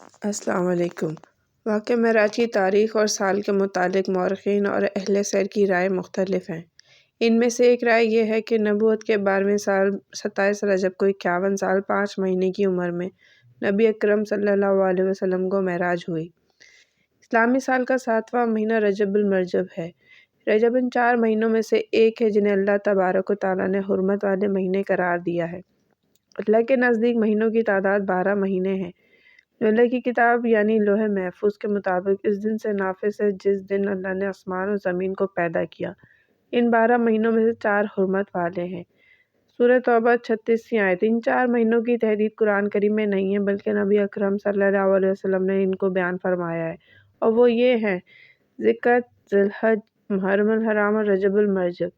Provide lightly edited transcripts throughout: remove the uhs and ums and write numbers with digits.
السلام علیکم۔ واقعہ معراج کی تاریخ اور سال کے متعلق مورخین اور اہل سیر کی رائے مختلف ہیں۔ ان میں سے ایک رائے یہ ہے کہ نبوت کے 12ویں سال 27 رجب کو 51 سال 5 مہینے کی عمر میں نبی اکرم صلی اللہ علیہ وسلم کو معراج ہوئی۔ اسلامی سال کا 7واں مہینہ رجب المرجب ہے۔ رجب ان 4 مہینوں میں سے ایک ہے جنہیں اللہ تبارک و تعالیٰ نے حرمت والے مہینے قرار دیا ہے۔ اللہ کے نزدیک مہینوں کی تعداد 12 مہینے ہے جو اللہ کی کتاب یعنی لوح محفوظ کے مطابق اس دن سے نافذ ہے جس دن اللہ نے آسمان و زمین کو پیدا کیا۔ ان 12 مہینوں میں سے 4 حرمت والے ہیں۔ سورہ توبہ 36 آیت۔ ان 4 مہینوں کی تحدید قرآن کریم میں نہیں ہے بلکہ نبی اکرم صلی اللہ علیہ وسلم نے ان کو بیان فرمایا ہے، اور وہ یہ ہیں: ذی-القعدہ، ذی-الحجہ، محرم الحرام اور رجب المرجب۔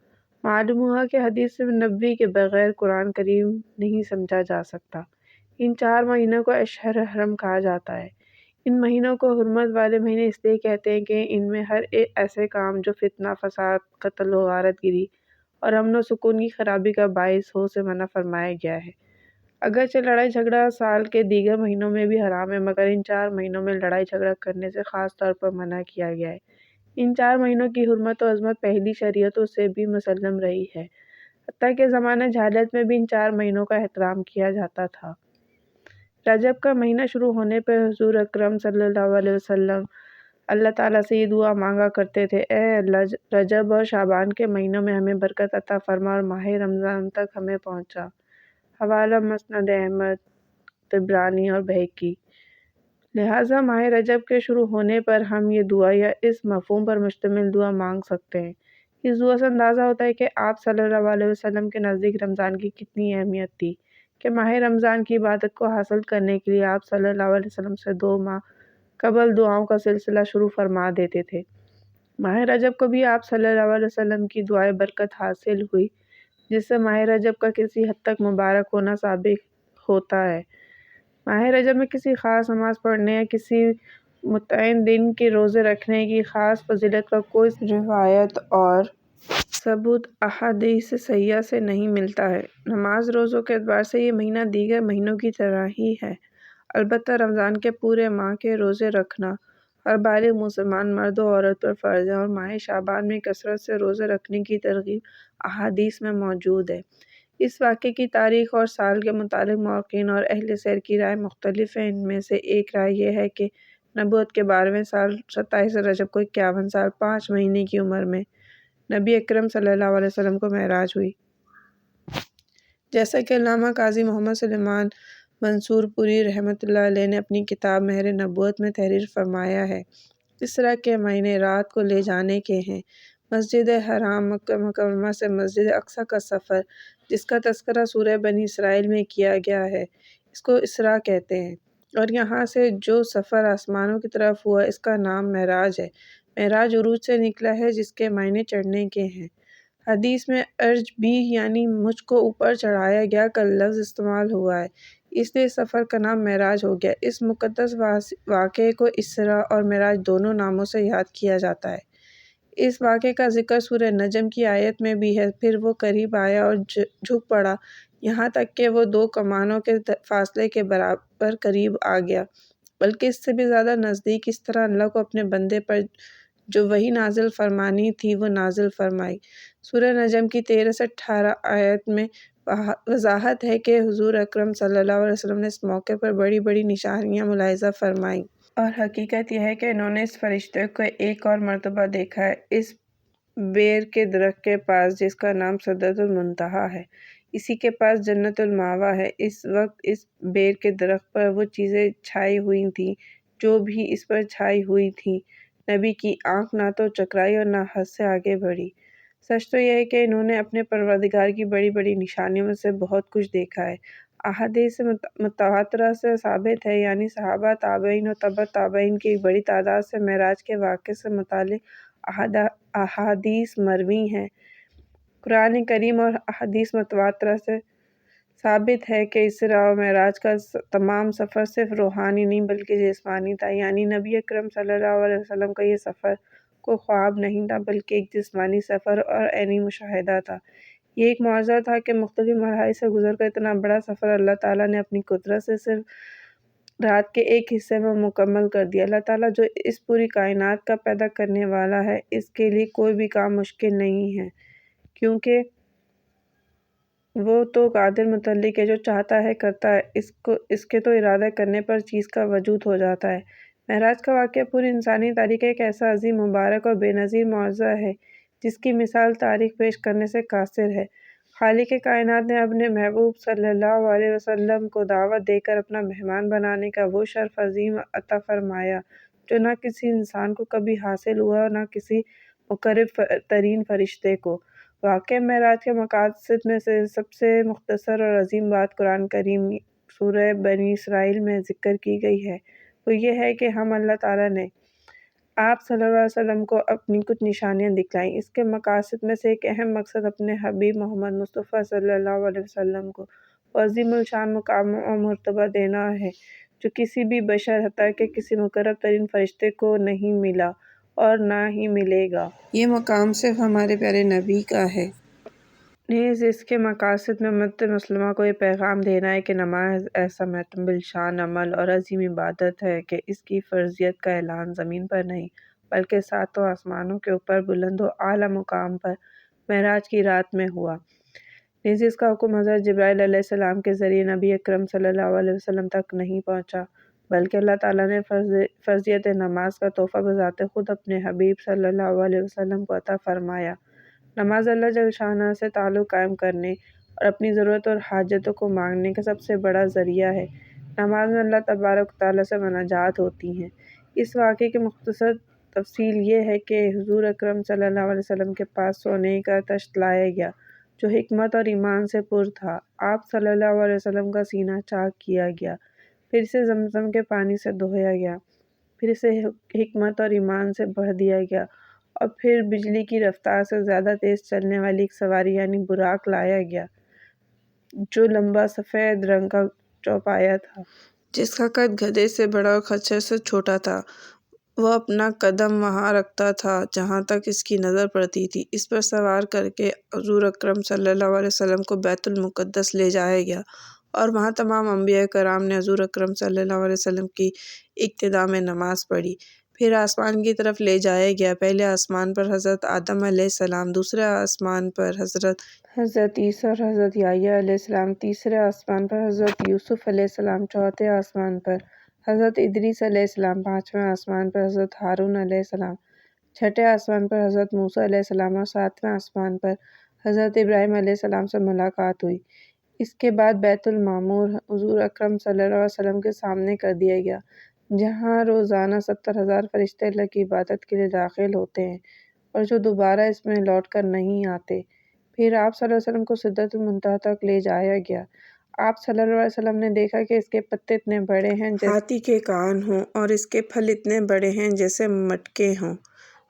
معلوم ہوا کہ حدیث نبوی کے بغیر قرآن کریم نہیں سمجھا جا سکتا۔ ان 4 مہینوں کو اشہر حرم کہا جاتا ہے۔ ان مہینوں کو حرمت والے مہینے اس لیے کہتے ہیں کہ ان میں ہر ایسے کام جو فتنہ، فساد، قتل و غارت گری اور امن و سکون کی خرابی کا باعث ہو سے منع فرمایا گیا ہے۔ اگرچہ لڑائی جھگڑا سال کے دیگر مہینوں میں بھی حرام ہے، مگر ان 4 مہینوں میں لڑائی جھگڑا کرنے سے خاص طور پر منع کیا گیا ہے۔ ان 4 مہینوں کی حرمت و عظمت پہلی شریعتوں سے بھی مسلم رہی ہے، حتیٰ کہ زمانہ جاہلیت میں بھی ان 4 مہینوں کا احترام کیا جاتا تھا۔ رجب کا مہینہ شروع ہونے پر حضور اکرم صلی اللہ علیہ وسلم اللہ تعالیٰ سے یہ دعا مانگا کرتے تھے: اے اللہ، رجب اور شعبان کے مہینوں میں ہمیں برکت عطا فرما اور ماہ رمضان تک ہمیں پہنچا۔ حوالہ مسند احمد، طبرانی اور بہقی۔ لہٰذا ماہ رجب کے شروع ہونے پر ہم یہ دعا یا اس مفہوم پر مشتمل دعا مانگ سکتے ہیں۔ اس دعا سے اندازہ ہوتا ہے کہ آپ صلی اللہ علیہ وسلم کے نزدیک رمضان کی کتنی اہمیت تھی کہ ماہ رمضان کی عبادت کو حاصل کرنے کے لیے آپ صلی اللہ علیہ وسلم سے 2 ماہ قبل دعاؤں کا سلسلہ شروع فرما دیتے تھے۔ ماہ رجب کو بھی آپ صلی اللہ علیہ وسلم کی دعائے برکت حاصل ہوئی، جس سے ماہ رجب کا کسی حد تک مبارک ہونا ثابت ہوتا ہے۔ ماہ رجب میں کسی خاص نماز پڑھنے یا کسی متعین دن کے روزے رکھنے کی خاص فضیلت کا کوئی روایت اور ثبوت احادیث صحیحہ سے نہیں ملتا ہے۔ نماز روزوں کے اعتبار سے یہ مہینہ دیگر مہینوں کی طرح ہی ہے، البتہ رمضان کے پورے ماہ کے روزے رکھنا ہر بالغ مسلمان مرد و عورت پر فرض ہے، اور ماہ شعبان میں کثرت سے روزے رکھنے کی ترغیب احادیث میں موجود ہے۔ اس واقعے کی تاریخ اور سال کے متعلق مورخین اور اہل سیر کی رائے مختلف ہیں۔ ان میں سے ایک رائے یہ ہے کہ نبوت کے 12ویں سال 27 رجب کو 51 سال 5 مہینے کی عمر میں نبی اکرم صلی اللہ علیہ وسلم کو معراج ہوئی۔ جیسا کہ علامہ قاضی محمد سلیمان منصور پوری رحمۃ اللہ علیہ نے اپنی کتاب مہر نبوت میں تحریر فرمایا ہے، اس طرح کے معنی رات کو لے جانے کے ہیں۔ مسجد حرام مکہ مکرمہ سے مسجد اقصیٰ کا سفر، جس کا تذکرہ سورہ بنی اسرائیل میں کیا گیا ہے، اس کو اسراء کہتے ہیں، اور یہاں سے جو سفر آسمانوں کی طرف ہوا اس کا نام معراج ہے۔ معراج عروج سے نکلا ہے جس کے معنی چڑھنے کے ہیں۔ حدیث میں عرج بھی یعنی مجھ کو اوپر چڑھایا گیا کا لفظ استعمال ہوا ہے، اس لیے اس سفر کا نام معراج ہو گیا۔ اس مقدس واقعے کو اسراء اور معراج دونوں ناموں سے یاد کیا جاتا ہے۔ اس واقعے کا ذکر سورہ نجم کی آیت میں بھی ہے: پھر وہ قریب آیا اور جھک پڑا یہاں تک کہ وہ 2 کمانوں کے فاصلے کے برابر قریب آ گیا، بلکہ اس سے بھی زیادہ نزدیک۔ اس طرح اللہ کو اپنے بندے پر جو وحی نازل فرمانی تھی وہ نازل فرمائی۔ سورہ نجم کی 13 سے 18 آیت میں وضاحت ہے کہ حضور اکرم صلی اللہ علیہ وسلم نے اس موقع پر بڑی بڑی نشانیاں ملاحظہ فرمائیں، اور حقیقت یہ ہے کہ انہوں نے اس فرشتے کو ایک اور مرتبہ دیکھا ہے، اس بیر کے درخت کے پاس جس کا نام سدرۃ المنتہیٰ ہے، اسی کے پاس جنت المأویٰ ہے۔ اس وقت اس بیر کے درخت پر وہ چیزیں چھائی ہوئی تھیں جو بھی اس پر چھائی ہوئی تھیں۔ نبی کی آنکھ نہ تو چکرائی اور نہ حد سے آگے بڑھی۔ سچ تو یہ ہے کہ انہوں نے اپنے پروردگار کی بڑی بڑی نشانیوں میں سے بہت کچھ دیکھا ہے۔ احادیث متواترہ سے ثابت ہے، یعنی صحابہ، تابعین اور تبع تابعین کی ایک بڑی تعداد سے معراج کے واقعے سے متعلق احادیث مروی ہیں۔ قرآن کریم اور احادیث متواترہ سے ثابت ہے کہ اسراء و معراج کا تمام سفر صرف روحانی نہیں بلکہ جسمانی تھا، یعنی نبی اکرم صلی اللہ علیہ وسلم کا یہ سفر کوئی خواب نہیں تھا بلکہ ایک جسمانی سفر اور عینی مشاہدہ تھا۔ یہ ایک معجزہ تھا کہ مختلف مراحل سے گزر کر اتنا بڑا سفر اللہ تعالیٰ نے اپنی قدرت سے صرف رات کے ایک حصے میں مکمل کر دیا۔ اللہ تعالیٰ جو اس پوری کائنات کا پیدا کرنے والا ہے، اس کے لیے کوئی بھی کام مشکل نہیں ہے، کیونکہ وہ تو قادر متعلق ہے، جو چاہتا ہے کرتا ہے، اس کے تو ارادہ کرنے پر چیز کا وجود ہو جاتا ہے۔ معراج کا واقعہ پوری انسانی تاریخ کا ایک ایسا عظیم، مبارک اور بے نظیر معجزہ ہے جس کی مثال تاریخ پیش کرنے سے قاصر ہے۔ خالق کائنات نے اپنے محبوب صلی اللہ علیہ وسلم کو دعوت دے کر اپنا مہمان بنانے کا وہ شرف عظیم عطا فرمایا جو نہ کسی انسان کو کبھی حاصل ہوا اور نہ کسی مقرب ترین فرشتے کو۔ واقعہ معراج کے مقاصد میں سے سب سے مختصر اور عظیم بات قرآن کریم سورہ بنی اسرائیل میں ذکر کی گئی ہے، وہ یہ ہے کہ ہم اللہ تعالیٰ نے آپ صلی اللہ علیہ وسلم کو اپنی کچھ نشانیاں دکھلائیں۔ اس کے مقاصد میں سے ایک اہم مقصد اپنے حبیب محمد مصطفیٰ صلی اللہ علیہ وسلم کو وہ عظیم الشان مقام و مرتبہ دینا ہے جو کسی بھی بشر حتیٰ کہ کسی مقرب ترین فرشتے کو نہیں ملا اور نہ ہی ملے گا۔ یہ مقام صرف ہمارے پیارے نبی کا ہے۔ نیز اس کے مقاصد میں امت مسلمہ کو یہ پیغام دینا ہے کہ نماز ایسا معظم الشان عمل اور عظیم عبادت ہے کہ اس کی فرضیت کا اعلان زمین پر نہیں بلکہ ساتوں آسمانوں کے اوپر بلند و اعلیٰ مقام پر معراج کی رات میں ہوا۔ نیز اس کا حکم حضرت جبرائیل علیہ السلام کے ذریعے نبی اکرم صلی اللہ علیہ وسلم تک نہیں پہنچا بلکہ اللہ تعالیٰ نے فرضیت نماز کا تحفہ بذات خود اپنے حبیب صلی اللہ علیہ وسلم کو عطا فرمایا۔ نماز اللہ جل شانہ سے تعلق قائم کرنے اور اپنی ضرورت اور حاجتوں کو مانگنے کا سب سے بڑا ذریعہ ہے۔ نماز میں اللہ تبارک و تعالیٰ سے مناجات ہوتی ہیں۔ اس واقعے کی مختصر تفصیل یہ ہے کہ حضور اکرم صلی اللہ علیہ وسلم کے پاس سونے کا طشت لایا گیا جو حکمت اور ایمان سے پر تھا۔ آپ صلی اللہ علیہ وسلم کا سینہ چاک کیا گیا، پھر اسے زمزم کے پانی سے دھویا گیا، پھر اسے حکمت اور ایمان سے بھر دیا گیا اور پھر بجلی کی رفتار سے زیادہ تیز چلنے والی ایک سواری یعنی براق لایا گیا جو لمبا سفید رنگ کا چوپایا تھا، جس کا قد گدھے سے بڑا اور خچر سے چھوٹا تھا۔ وہ اپنا قدم وہاں رکھتا تھا جہاں تک اس کی نظر پڑتی تھی۔ اس پر سوار کر کے حضور اکرم صلی اللہ علیہ وسلم کو بیت المقدس لے جایا گیا اور وہاں تمام انبیاء کرام نے حضور اکرم صلی اللہ علیہ وسلم کی اقتداء میں نماز پڑھی۔ پھر آسمان کی طرف لے جایا گیا۔ پہلے آسمان پر حضرت آدم علیہ السلام، دوسرے آسمان پر حضرت عیسیٰ اور حضرت یحییٰ علیہ السلام، تیسرے آسمان پر حضرت یوسف علیہ السلام، چوتھے آسمان پر حضرت ادریس علیہ السلام، پانچویں آسمان پر حضرت ہارون علیہ السلام، چھٹے آسمان پر حضرت موسیٰ علیہ السلام اور ساتویں آسمان پر حضرت ابراہیم علیہ السلام سے ملاقات ہوئی۔ اس کے بعد بیت المعمور حضور اکرم صلی اللہ علیہ وسلم کے سامنے کر دیا گیا، جہاں روزانہ 70,000 فرشتے اللہ کی عبادت کے لیے داخل ہوتے ہیں اور جو دوبارہ اس میں لوٹ کر نہیں آتے۔ پھر آپ صلی اللہ علیہ وسلم کو سدرۃ المنتہا تک لے جایا گیا۔ آپ صلی اللہ علیہ وسلم نے دیکھا کہ اس کے پتے اتنے بڑے ہیں جیسے ہاتھی کے کان ہوں اور اس کے پھل اتنے بڑے ہیں جیسے مٹکے ہوں۔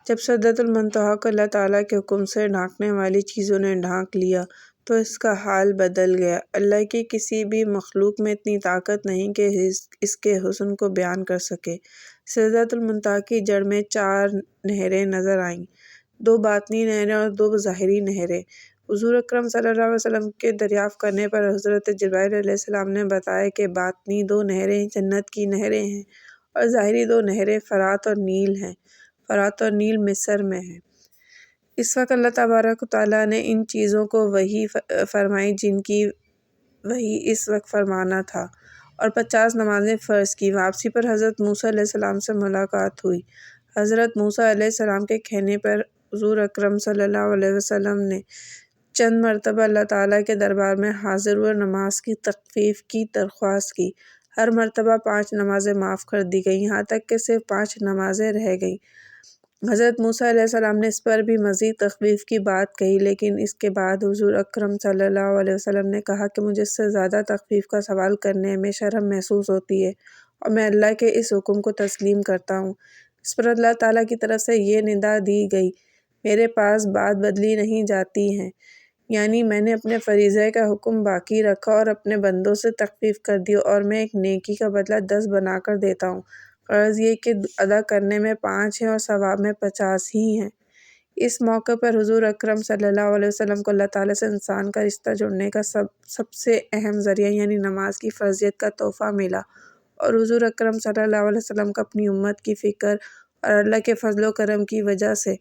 جب سدرۃ المنتہا کو اللہ تعالیٰ کے حکم سے ڈھانکنے والی چیزوں نے ڈھانک لیا تو اس کا حال بدل گیا۔ اللہ کی کسی بھی مخلوق میں اتنی طاقت نہیں کہ اس کے حسن کو بیان کر سکے۔ سدرۃ المنتہا کی جڑ میں 4 نہریں نظر آئیں، 2 باطنی نہریں اور 2 ظاہری نہریں۔ حضور اکرم صلی اللہ علیہ وسلم کے دریافت کرنے پر حضرت جبرائیل علیہ السلام نے بتایا کہ باطنی 2 نہریں جنت کی نہریں ہیں اور ظاہری 2 نہریں فرات اور نیل ہیں۔ فرات اور نیل مصر میں ہیں۔ اس وقت اللہ تبارک و تعالیٰ نے ان چیزوں کو وحی فرمائی جن کی وحی اس وقت فرمانا تھا اور 50 نمازیں فرض کی۔ واپسی پر حضرت موسیٰ علیہ السلام سے ملاقات ہوئی۔ حضرت موسیٰ علیہ السلام کے کہنے پر حضور اکرم صلی اللہ علیہ وسلم نے چند مرتبہ اللہ تعالیٰ کے دربار میں حاضر ہوئے اور نماز کی تخفیف کی درخواست کی۔ ہر مرتبہ 5 نمازیں معاف کر دی گئیں، یہاں تک کہ صرف 5 نمازیں رہ گئیں۔ حضرت موسیٰ علیہ السلام نے اس پر بھی مزید تخفیف کی بات کہی، لیکن اس کے بعد حضور اکرم صلی اللہ علیہ وسلم نے کہا کہ مجھے اس سے زیادہ تخفیف کا سوال کرنے میں شرم محسوس ہوتی ہے اور میں اللہ کے اس حکم کو تسلیم کرتا ہوں۔ اس پر اللہ تعالیٰ کی طرف سے یہ ندا دی گئی، میرے پاس بات بدلی نہیں جاتی ہے، یعنی میں نے اپنے فریضے کا حکم باقی رکھا اور اپنے بندوں سے تخفیف کر دی اور میں ایک نیکی کا بدلہ 10 بنا کر دیتا ہوں۔ غرض یہ کہ ادا کرنے میں 5 ہیں اور ثواب میں 50 ہی ہیں۔ اس موقع پر حضور اکرم صلی اللہ علیہ وسلم کو اللہ تعالیٰ سے انسان کا رشتہ جوڑنے کا سب سے اہم ذریعہ یعنی نماز کی فرضیت کا تحفہ ملا اور حضور اکرم صلی اللہ علیہ وسلم کو اپنی امت کی فکر اور اللہ کے فضل و کرم کی وجہ سے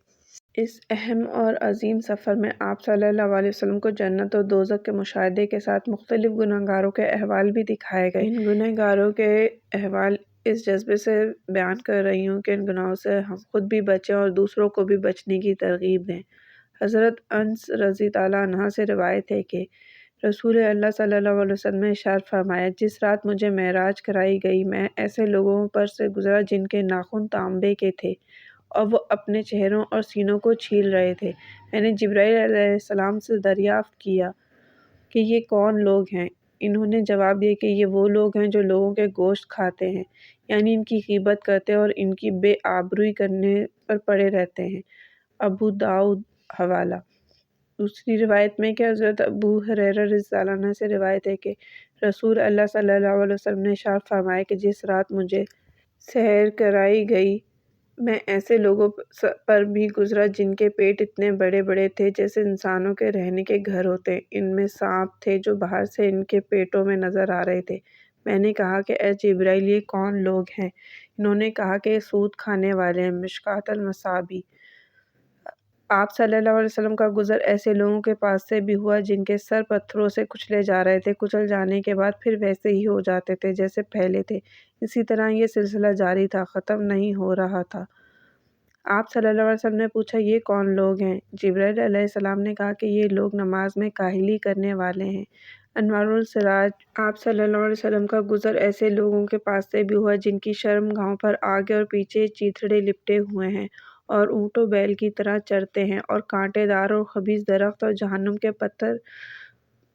اس اہم اور عظیم سفر میں آپ صلی اللہ علیہ وسلم کو جنت اور دوزخ کے مشاہدے کے ساتھ مختلف گنہگاروں کے احوال بھی دکھائے گئے۔ ان گنہگاروں کے احوال اس جذبے سے بیان کر رہی ہوں کہ ان گناہوں سے ہم خود بھی بچیں اور دوسروں کو بھی بچنے کی ترغیب دیں۔ حضرت انس رضی اللہ عنہ سے روایت ہے کہ رسول اللہ صلی اللہ علیہ وسلم نے ارشاد فرمایا، جس رات مجھے معراج کرائی گئی میں ایسے لوگوں پر سے گزرا جن کے ناخن تانبے کے تھے اور وہ اپنے چہروں اور سینوں کو چھیل رہے تھے۔ میں نے جبرائیل علیہ السلام سے دریافت کیا کہ یہ کون لوگ ہیں؟ انہوں نے جواب دیا کہ یہ وہ لوگ ہیں جو لوگوں کے گوشت کھاتے ہیں، یعنی ان کی غیبت کرتے ہیں اور ان کی بے آبروئی کرنے پر پڑے رہتے ہیں۔ ابو داؤد حوالہ۔ دوسری روایت میں کہ حضرت ابو ہریرہ رضی اللہ عنہ سے روایت ہے کہ رسول اللہ صلی اللہ علیہ وسلم نے ارشاد فرمایا کہ جس رات مجھے سحر کرائی گئی میں ایسے لوگوں پر بھی گزرا جن کے پیٹ اتنے بڑے بڑے تھے جیسے انسانوں کے رہنے کے گھر ہوتے ہیں۔ ان میں سانپ تھے جو باہر سے ان کے پیٹوں میں نظر آ رہے تھے۔ میں نے کہا کہ اے جبرائیل، یہ کون لوگ ہیں؟ انہوں نے کہا کہ یہ سود کھانے والے ہیں۔ مشکوٰۃ المصابیح۔ آپ صلی اللہ علیہ وسلم کا گزر ایسے لوگوں کے پاس سے بھی ہوا جن کے سر پتھروں سے کچلے جا رہے تھے، کچل جانے کے بعد پھر ویسے ہی ہو جاتے تھے جیسے پہلے تھے۔ اسی طرح یہ سلسلہ جاری تھا، ختم نہیں ہو رہا تھا۔ آپ صلی اللہ علیہ وسلم نے پوچھا، یہ کون لوگ ہیں؟ جبرائیل علیہ السلام نے کہا کہ یہ لوگ نماز میں کاہلی کرنے والے ہیں۔ انوار السراج۔ آپ صلی اللہ علیہ وسلم کا گزر ایسے لوگوں کے پاس سے بھی ہوا جن کی شرم گاہوں پر آگے اور پیچھے چیتھڑے لپٹے ہوئے ہیں اور اونٹ و بیل کی طرح چرتے ہیں اور کانٹے دار اور خبیث درخت اور جہنم کے پتھر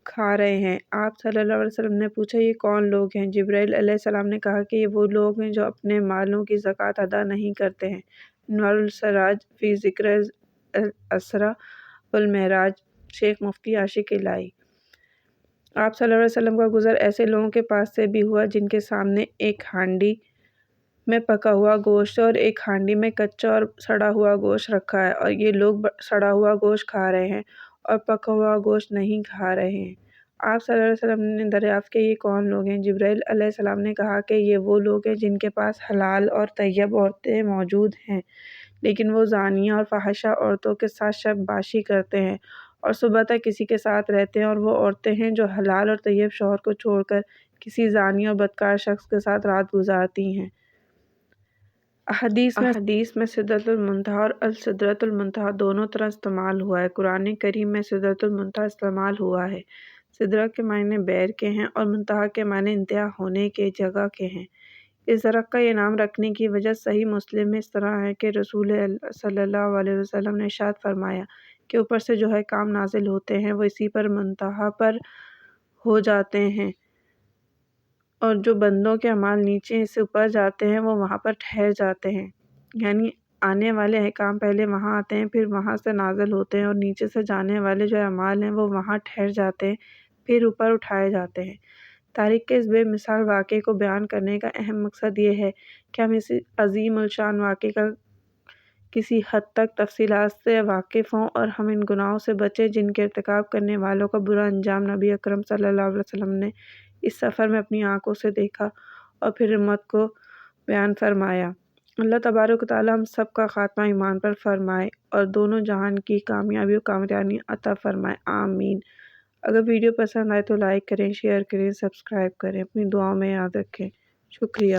کھا رہے ہیں۔ آپ صلی اللہ علیہ وسلم نے پوچھا، یہ کون لوگ ہیں؟ جبرائیل علیہ السلام نے کہا کہ یہ وہ لوگ ہیں جو اپنے مالوں کی زکوٰۃ ادا نہیں کرتے ہیں۔ انوار السراج فی ذکر الاسریٰ والمعراج، شیخ مفتی عاشق الہی۔ آپ صلی اللہ علیہ وسلم کا گزر ایسے لوگوں کے پاس سے بھی ہوا جن کے سامنے ایک ہانڈی میں پکا ہوا گوشت اور ایک ہانڈی میں کچا اور سڑا ہوا گوشت رکھا ہے، اور یہ لوگ سڑا ہوا گوشت کھا رہے ہیں اور پکا ہوا گوشت نہیں کھا رہے ہیں۔ آپ صلی اللہ علیہ وسلم نے دریافت کیا، یہ کون لوگ ہیں؟ جبرائیل علیہ السلام نے کہا کہ یہ وہ لوگ ہیں جن کے پاس حلال اور طیب عورتیں موجود ہیں، لیکن وہ زانیہ اور فاحشہ عورتوں کے ساتھ شب باشی کرتے ہیں اور صبح تک کسی کے ساتھ رہتے ہیں، اور وہ عورتیں ہیں جو حلال اور طیب شوہر کو چھوڑ کر کسی زانی اور بدکار شخص کے ساتھ رات گزارتی ہیں۔ احادیث میں سدرۃ المنتہیٰ اور السدرۃ المنتہیٰ دونوں طرح استعمال ہوا ہے۔ قرآن کریم میں سدرۃ المنتہیٰ استعمال ہوا ہے۔ سدرہ کے معنی بیر کے ہیں اور منتہیٰ کے معنی انتہا ہونے کے، جگہ کے ہیں۔ اس درخت کا یہ نام رکھنے کی وجہ صحیح مسلم میں اس طرح ہے کہ رسول صلی اللہ علیہ وسلم نے ارشاد فرمایا کہ اوپر سے جو احکام نازل ہوتے ہیں وہ اسی پر منتہیٰ پر ہو جاتے ہیں، اور جو بندوں کے اعمال نیچے سے اوپر جاتے ہیں وہ وہاں پر ٹھہر جاتے ہیں، یعنی آنے والے احکام پہلے وہاں آتے ہیں، پھر وہاں سے نازل ہوتے ہیں، اور نیچے سے جانے والے جو اعمال ہیں وہ وہاں ٹھہر جاتے ہیں، پھر اوپر اٹھائے جاتے ہیں۔ تاریخ کے اس بے مثال واقعے کو بیان کرنے کا اہم مقصد یہ ہے کہ ہم اس عظیم الشان واقعے کا کسی حد تک تفصیلات سے واقف ہوں اور ہم ان گناہوں سے بچیں جن کے ارتکاب کرنے والوں کا برا انجام نبی اکرم صلی اللہ علیہ وسلم نے اس سفر میں اپنی آنکھوں سے دیکھا اور پھر امت کو بیان فرمایا۔ اللہ تبارک و تعالیٰ ہم سب کا خاتمہ ایمان پر فرمائے اور دونوں جہان کی کامیابی و کامرانی عطا فرمائے، آمین۔ اگر ویڈیو پسند آئے تو لائک کریں، شیئر کریں، سبسکرائب کریں، اپنی دعاؤں میں یاد رکھیں۔ شکریہ۔